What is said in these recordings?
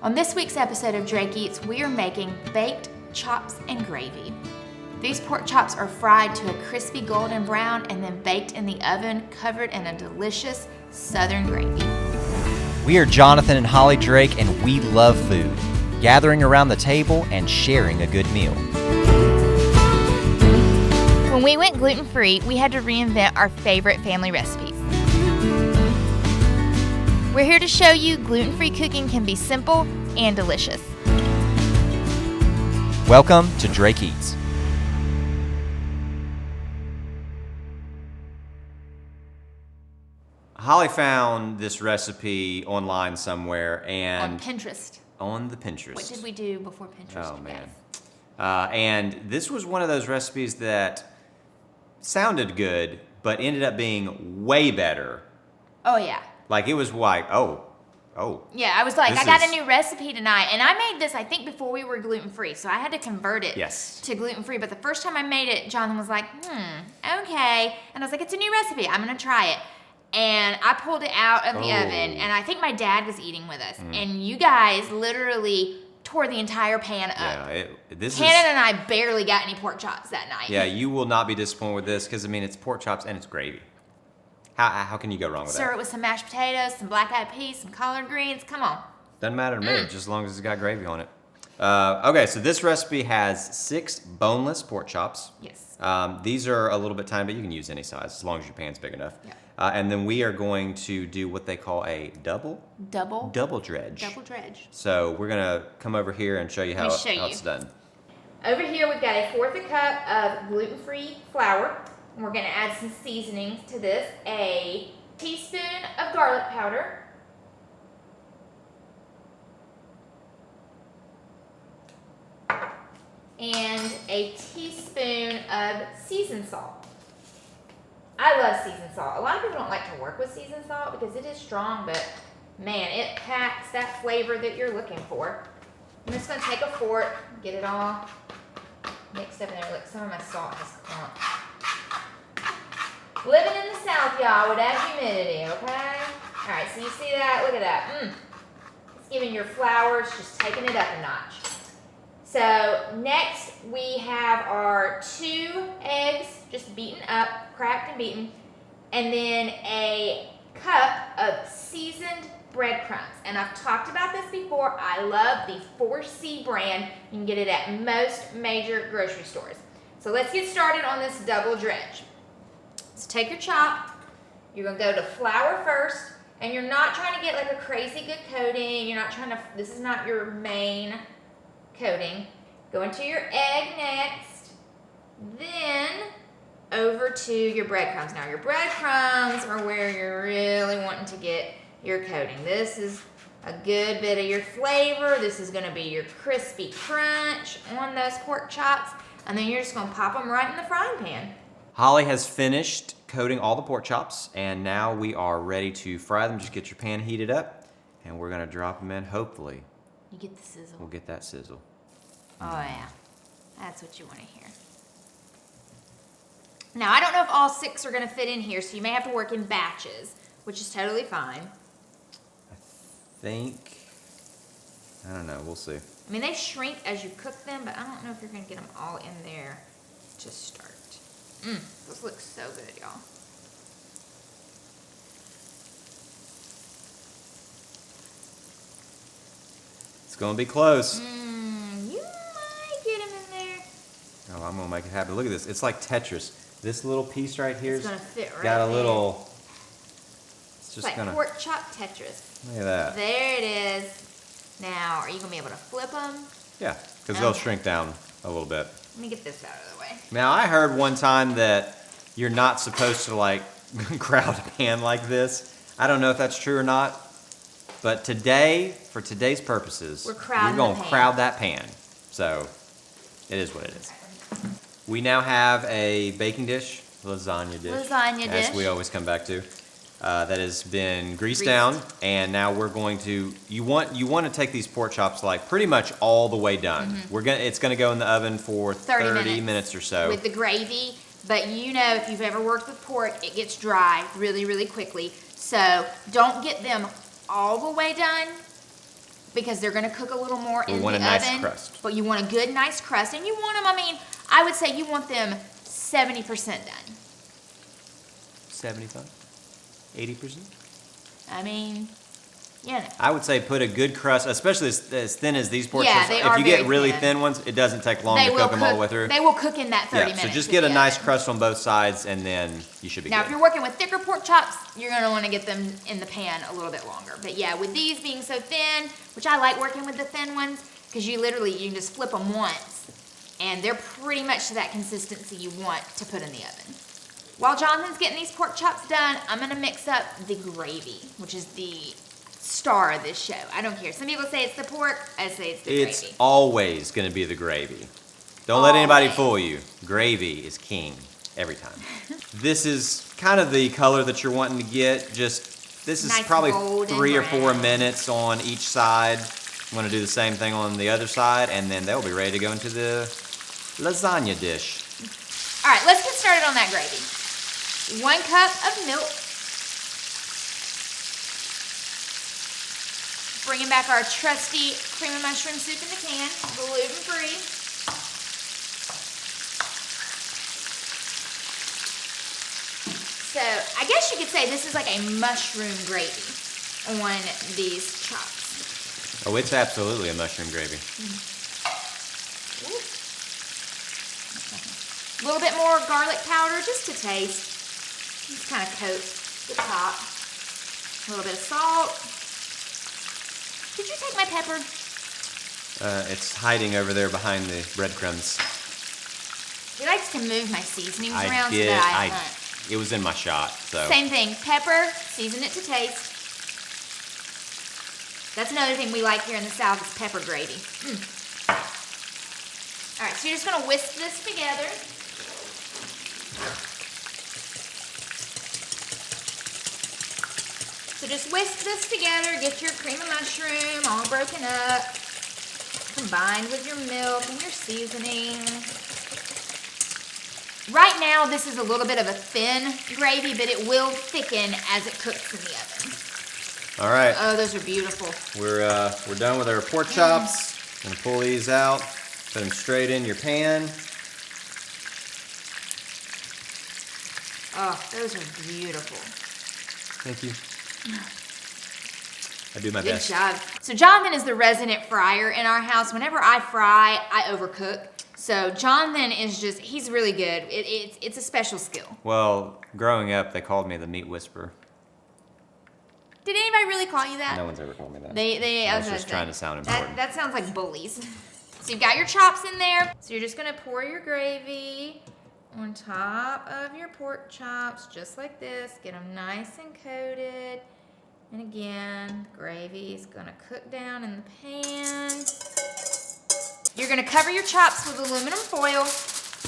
On this week's episode of Drake Eats, we are making baked chops and gravy. These pork chops are fried to a crispy golden brown and then baked in the oven, covered in a delicious southern gravy. We are Jonathan and Holly Drake, and we love food, gathering around the table and sharing a good meal. When we went gluten-free, we had to reinvent our favorite family recipes. We're here to show you gluten-free cooking can be simple and delicious. Welcome to Drake Eats. Holly found this recipe online somewhere and On Pinterest. on the Pinterest. What did we do before Pinterest? Oh you man. guys? And this was one of those recipes that sounded good, but ended up being way better. Oh yeah. Like it was like, oh. Yeah, I was like, This I got is- a new recipe tonight. And I made this, I think, before we were gluten-free. So I had to convert it Yes. to gluten-free. But the first time I made it, Jonathan was like, okay. And I was like, it's a new recipe. I'm going to try it. And I pulled it out of the oven. And I think my dad was eating with us. And you guys literally tore the entire pan up. Yeah, this Cannon is. and I barely got any pork chops that night. Yeah, you will not be disappointed with this because I mean it's pork chops and it's gravy. How can you go wrong with Serve that? it with some mashed potatoes, some black-eyed peas, some collard greens. Come on. Doesn't matter to me, just as long as it's got gravy on it. Okay, so this recipe has 6 boneless pork chops. Yes. These are a little bit tiny, but you can use any size as long as your pan's big enough. Yeah. And then we are going to do what they call a double Double dredge. dredge. So we're gonna come over here and show you how, Let me show how you. it's done. Over here, we've got a 1/4 cup of gluten-free flour. And we're going to add some seasonings to this. A teaspoon of garlic powder. And a teaspoon of seasoned salt. I love seasoned salt. A lot of people don't like to work with seasoned salt because it is strong, but man, it packs that flavor that you're looking for. I'm just going to take a fork, get it all mixed up in there. Look, some of my salt has clumped. Living in the South, y'all, with that humidity, okay? All right, so you see that? Look at that. It's giving your flour, it's just taking it up a notch. So next we have our 2 eggs, just beaten up, cracked and beaten, and then a cup of seasoned breadcrumbs. And I've talked about this before. I love the 4C brand. You can get it at most major grocery stores. So let's get started on this double dredge. So take your chop. You're going to go to flour first. And you're not trying to get like a crazy good coating. You're not trying to, this is not your main coating. Go into your egg next. Then over to your breadcrumbs. Now your breadcrumbs are where you're really wanting to get your coating. This is a good bit of your flavor. This is going to be your crispy crunch on those pork chops. And then you're just going to pop them right in the frying pan. Holly has finished coating all the pork chops, and now we are ready to fry them. Just get your pan heated up, and we're gonna drop them in. Hopefully, You get the sizzle. we'll get that sizzle. Oh yeah, that's what you want to hear. Now I don't know if all 6 are going to fit in here, so you may have to work in batches, which is totally fine. I don't know. We'll see. I mean, they shrink as you cook them, but I don't know if you're going to get them all in there to start. Those look so good, y'all. It's gonna be close. You might get them in there. Oh, I'm gonna make it happen. Look at this. It's like Tetris. This little piece right here It's gonna fit right got a there. little. It's just It's like gonna. pork chop Tetris. Look at that. There it is. Now, are you going to be able to flip them? Yeah, because they'll Okay. shrink down a little bit. Let me get this out of the way. Now I heard one time that you're not supposed to like crowd a pan like this. I don't know if that's true or not, but today, for today's purposes, We're crowding gonna the pan. crowd that pan. So it is what it is. We now have a baking dish, lasagna dish, Lasagna as dish. we always come back to. That has been greased Greased. down, and now we're going to. You want to take these pork chops like pretty much all the way done. It's gonna go in the oven for 30 minutes or so. With the gravy, but you know if you've ever worked with pork, it gets dry really, really quickly. So don't get them all the way done, because they're gonna cook a little more in the oven. We want a nice crust. But you want a good, nice crust, and you want them, I mean, I would say you want them 70% done. 75? 80%? I mean, you know. I would say put a good crust, especially as thin as these pork Yeah, chops. they If are you get very really thin. thin ones, it doesn't take long to cook them all the way through. They will cook in that 30 minutes. So just in get a the nice oven. crust on both sides, and then you should be Now, good. if you're working with thicker pork chops, you're gonna wanna get them in the pan a little bit longer. But yeah, with these being so thin, which I like working with the thin ones, because you can just flip them once, and they're pretty much to that consistency you want to put in the oven. While Jonathan's getting these pork chops done, I'm gonna mix up the gravy, which is the star of this show. I don't care. Some people say it's the pork, I say it's the gravy. It's always going to be the gravy. Don't let anybody fool you. Gravy is king every time. This is kind of the color that you're wanting to get. This is Nice probably golden 3 or 4 brown. minutes on each side. I'm going to do the same thing on the other side, and then they'll be ready to go into the lasagna dish. All right, let's get started on that gravy. 1 cup of milk. Bringing back our trusty cream of mushroom soup in the can, gluten-free. So I guess you could say this is like a mushroom gravy on these chops. Oh, it's absolutely a mushroom gravy. A little bit more garlic powder just to taste. Just kind of coat the top. A little bit of salt. Did you take my pepper? It's hiding over there behind the breadcrumbs. He likes to move my seasonings I around did. so that I hunt. It was in my shot, so. Same thing. Pepper, season it to taste. That's another thing we like here in the South is pepper gravy. All right, so you're just gonna whisk this together. So just whisk this together, get your cream of mushroom all broken up, combined with your milk and your seasoning. Right now, this is a little bit of a thin gravy, but it will thicken as it cooks in the oven. All right. Oh, those are beautiful. We're done with our pork chops. Gonna pull these out, put them straight in your pan. Oh, those are beautiful. Thank you. I do my Good best. job. So Jonathan is the resident fryer in our house. Whenever I fry, I overcook. So Jonathan is just, he's really good. It's a special skill. Well, growing up, they called me the meat whisperer. Did anybody really call you that? No one's ever called me that. I I was just trying to sound important. That sounds like bullies. So you've got your chops in there. So you're just gonna pour your gravy on top of your pork chops, just like this. Get them nice and coated. And again, gravy's gonna cook down in the pan. You're gonna cover your chops with aluminum foil.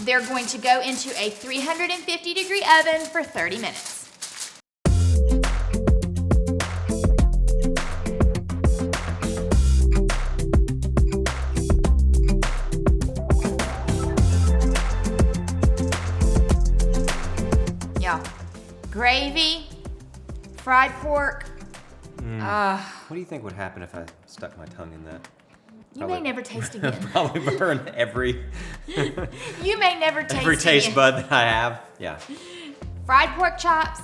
They're going to go into a 350-degree oven for 30 minutes. Y'all, gravy, fried pork. What do you think would happen if I stuck my tongue in that? You may never taste again. Probably burn every You may never taste every taste again. bud that I have. Yeah. Fried pork chops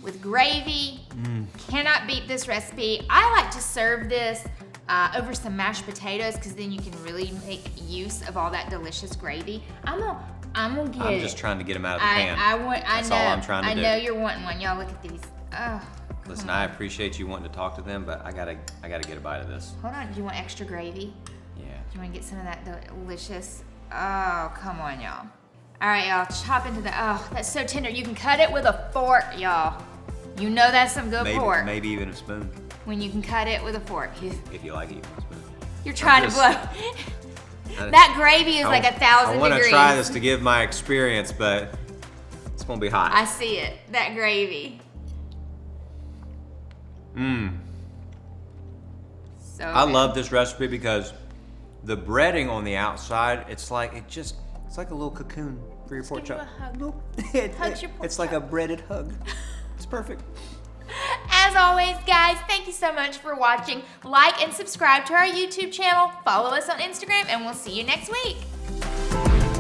with gravy. Cannot beat this recipe. I like to serve this over some mashed potatoes because then you can really make use of all that delicious gravy. I'm gonna get I'm it. just trying to get them out of the pan. That's all I'm trying to do. I know you're wanting one. Y'all look at these. Oh, Listen, I appreciate you wanting to talk to them, but I gotta get a bite of this. hold on. Do you want extra gravy? Yeah. You want to get some of that delicious? Oh, come on, y'all. All right, y'all. Chop into the. Oh, that's so tender. You can cut it with a fork, y'all. You know that's some good pork Maybe even a spoon. when you can cut it with a fork. If you like it, you want a spoon. You're trying just- to blow. That gravy is like 1,000 I want degrees. to try this to give my experience, but it's gonna be hot. I see it. That gravy. So I good. love this recipe because the breading on the outside, it's like a little cocoon for your pork give you chop. a hug. It's Hugs your pork like a chop. breaded hug. It's perfect. As always, guys, thank you so much for watching. Like and subscribe to our YouTube channel. Follow us on Instagram, and we'll see you next week.